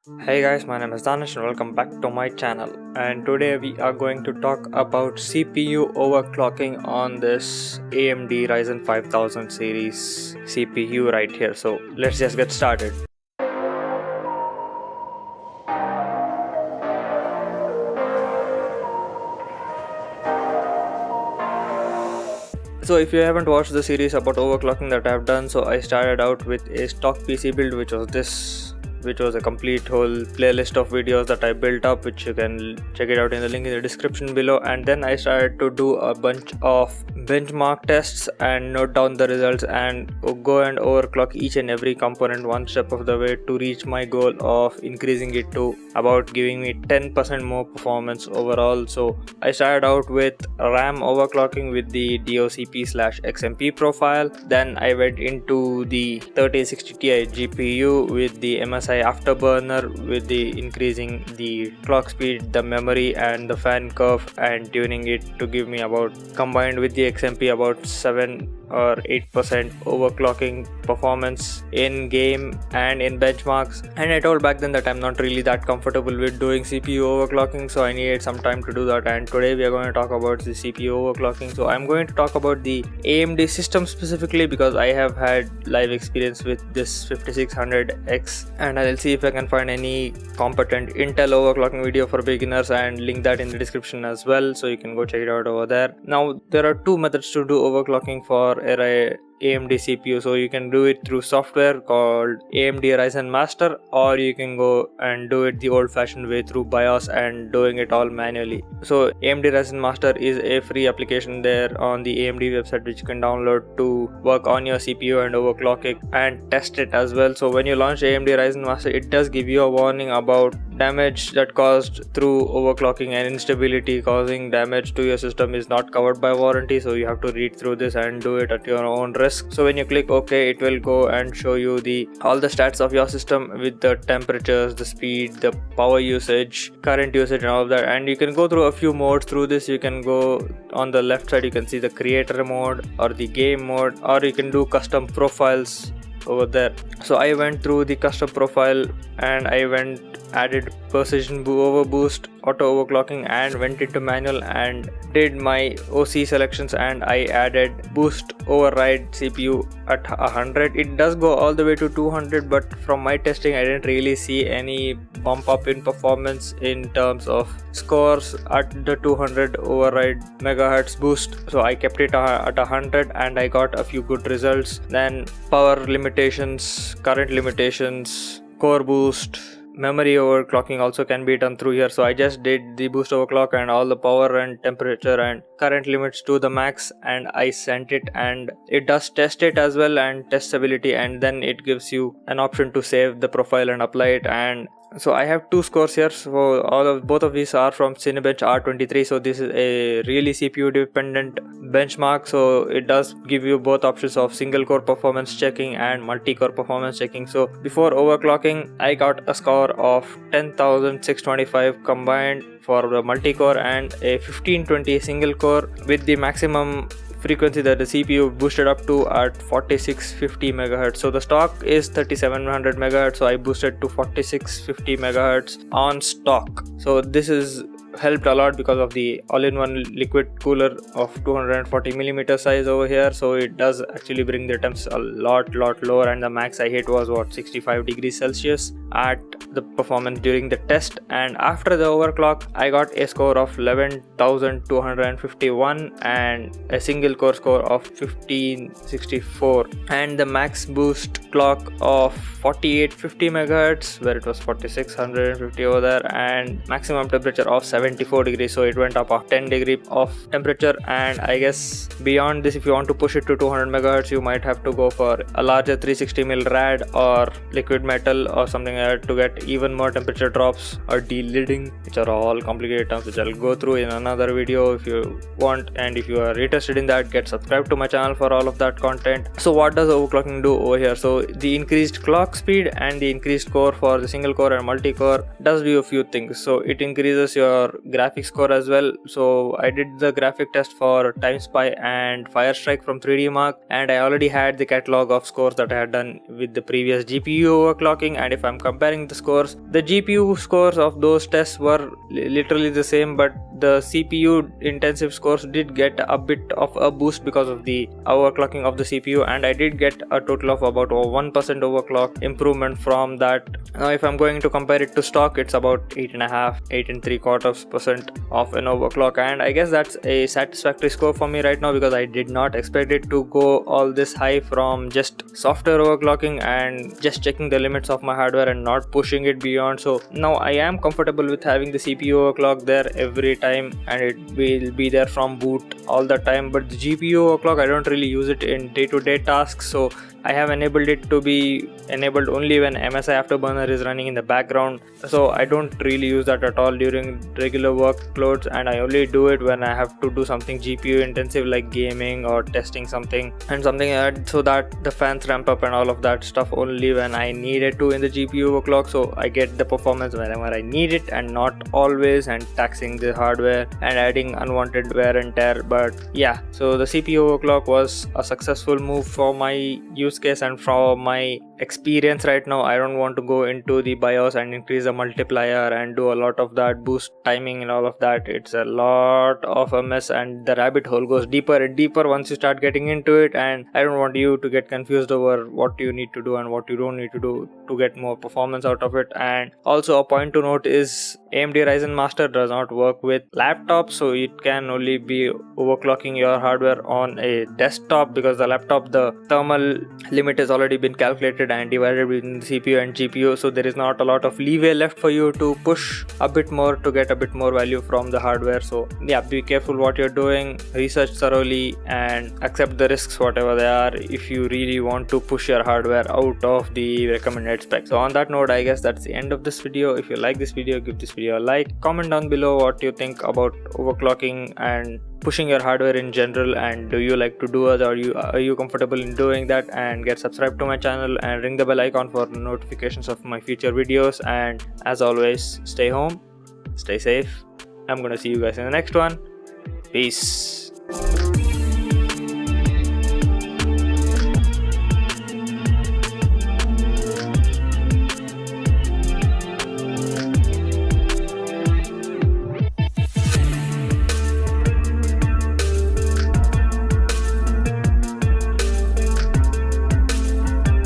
Hey guys, my name is Danish and welcome back to my channel. And today we are going to talk about CPU overclocking on this AMD Ryzen 5000 series CPU right here. So let's just get started. So if you haven't watched the series about overclocking that I've done, so I started out with a stock PC build which was a complete whole playlist of videos that I built up, which you can check it out in the link in the description below. And then I started to do a bunch of benchmark tests and note down the results and go and overclock each and every component one step of the way to reach my goal of increasing it to about giving me 10% more performance overall. So I started out with RAM overclocking with the DOCP/XMP profile. Then I went into the 3060 Ti GPU with the MSI afterburner with the increasing the clock speed, the memory and the fan curve and tuning it to give me about combined with the XMP about 7 or 8% overclocking performance in game and in benchmarks. And I told back then that I'm not really that comfortable with doing CPU overclocking, so I needed some time to do that. And today we are going to talk about the CPU overclocking. So I'm going to talk about the AMD system specifically because I have had live experience with this 5600X, and I'll see if I can find any competent Intel overclocking video for beginners and link that in the description as well, so you can go check it out over there. Now there are two methods to do overclocking for AMD CPU. So you can do it through software called AMD Ryzen Master, or you can go and do it the old fashioned way through BIOS and doing it all manually. So AMD Ryzen Master is a free application there on the AMD website which you can download to work on your CPU and overclock it and test it as well. So when you launch AMD Ryzen Master, it does give you a warning about damage that caused through overclocking and instability causing damage to your system is not covered by warranty. So you have to read through this and do it at your own risk. So when you click OK, it will go and show you all the stats of your system with the temperatures, the speed, the power usage, current usage and all of that. And you can go through a few modes through this. You can go on the left side, you can see the creator mode or the game mode, or you can do custom profiles over there. So I went through the custom profile and I added precision overboost, auto overclocking, and went into manual and did my OC selections, and I added boost override CPU at 100. It does go all the way to 200, but from my testing I didn't really see any bump up in performance in terms of scores at the 200 override megahertz boost. So I kept it at 100 and I got a few good results. Then power limitations, current limitations, core boost, memory overclocking also can be done through here. So I just did the boost overclock and all the power and temperature and current limits to the max, and I sent it, and it does test it as well and test stability, and then it gives you an option to save the profile and apply it. And so I have two scores here. So both of these are from Cinebench R23. So this is a really CPU dependent benchmark. So it does give you both options of single core performance checking and multi-core performance checking. So before overclocking, I got a score of 10,625 combined for the multi-core and a 1520 single core with the maximum frequency that the CPU boosted up to at 4650 MHz. So the stock is 3700 MHz, so I boosted to 4650 MHz on stock. So this is helped a lot because of the all-in-one liquid cooler of 240mm size over here. So it does actually bring the temps a lot lower, and the max I hit was 65 degrees Celsius at the performance during the test. And after the overclock, I got a score of 11,251 and a single core score of 1564, and the max boost clock of 4850 MHz where it was 4650 over there, and maximum temperature of 74 degrees. So it went up a 10 degree of temperature. And I guess beyond this, if you want to push it to 200 MHz, you might have to go for a larger 360mm rad or liquid metal or something like that to get even more temperature drops, or de-lidding, which are all complicated terms which I'll go through in another video if you want. And if you are interested in that, get subscribed to my channel for all of that content. So what does overclocking do over here? So the increased clock speed and the increased core for the single core and multi-core does do a few things. So it increases your for graphics score as well. So I did the graphic test for Time Spy and Firestrike from 3D Mark, and I already had the catalog of scores that I had done with the previous GPU overclocking. And if I'm comparing the scores, the GPU scores of those tests were literally the same, but the CPU intensive scores did get a bit of a boost because of the overclocking of the CPU, and I did get a total of about 1% overclock improvement from that. Now if I'm going to compare it to stock, it's about 8.3% of an overclock, and I guess that's a satisfactory score for me right now, because I did not expect it to go all this high from just software overclocking and just checking the limits of my hardware and not pushing it beyond. So now I am comfortable with having the CPU overclock there every time, and it will be there from boot all the time. But the GPU overclock, I don't really use it in day-to-day tasks, so I have enabled it to be enabled only when MSI Afterburner is running in the background. So I don't really use that at all during regular workloads, and I only do it when I have to do something GPU intensive like gaming or testing something and something like that, so that the fans ramp up and all of that stuff only when I need it to in the GPU overclock. So I get the performance whenever I need it and not always, and taxing the hardware and adding unwanted wear and tear. But yeah, so the CPU overclock was a successful move for my use case, and from my experience right now, I don't want to go into the BIOS and increase the multiplier and do a lot of that boost timing and all of that. It's a lot of a mess, and the rabbit hole goes deeper and deeper once you start getting into it, and I don't want you to get confused over what you need to do and what you don't need to do to get more performance out of it. And also a point to note is AMD Ryzen Master does not work with laptops, so it can only be overclocking your hardware on a desktop, because the laptop, the thermal limit has already been calculated and divided between the CPU and GPU, so there is not a lot of leeway left for you to push a bit more to get a bit more value from the hardware. So yeah, be careful what you're doing, research thoroughly, and accept the risks whatever they are if you really want to push your hardware out of the recommended specs. So on that note, I guess that's the end of this video. If you like this video, give this video a like, comment down below what you think about overclocking and pushing your hardware in general, and do you like to do it, or are you comfortable in doing that, and get subscribed to my channel and ring the bell icon for notifications of my future videos. And as always, stay home, stay safe. I'm gonna see you guys in the next one. Peace.